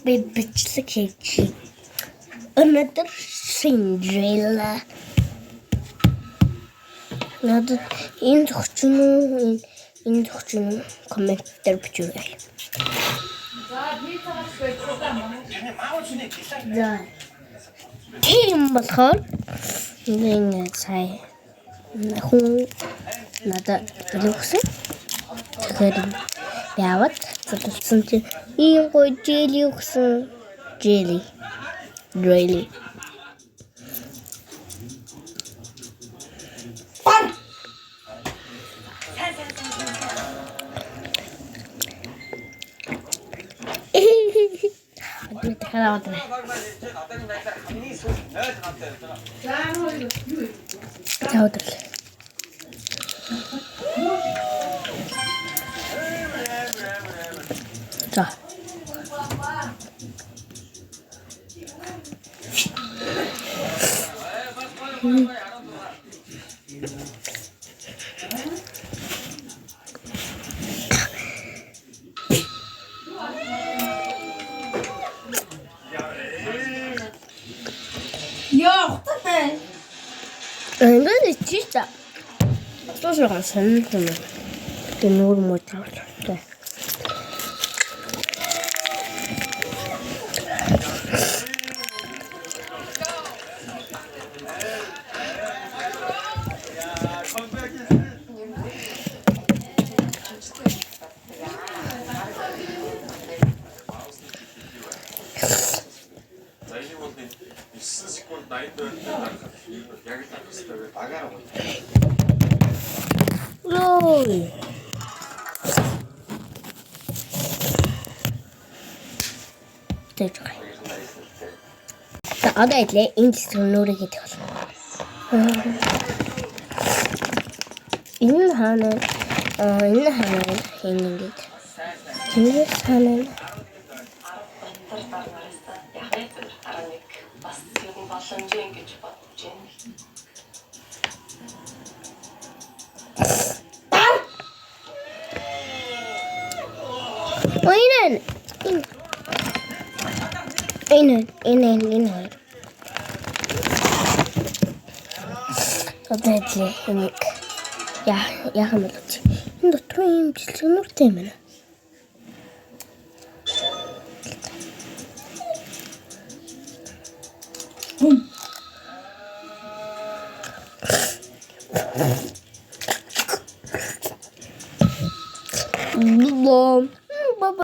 Би бичлэг хийж. Өнөөдөр Cinderella. Надад энэ зохион уу энэ зохион коммент дээр бичээрэй. За. Тийм болохоор энэ сая хүн надад өгсөн. Тэгэхээр яваад цугласан чи ийм гоё jelly өгсөн. Jelly. Really. 자. 야, 어떡해. 근데 진짜 소스가 재밌으면 눈으로 못 잡았어. Ой. Тэжээ. Одоо идлээ энэ зүрнүүрийг хийх болно. Энэ хаана ингэж. Энэ хаана бас юм боломж ингэж бодож байна. Энэ. Одоо идлээ энийг яах юм бол энэ дотор юм жилчнүүртэй юм байна.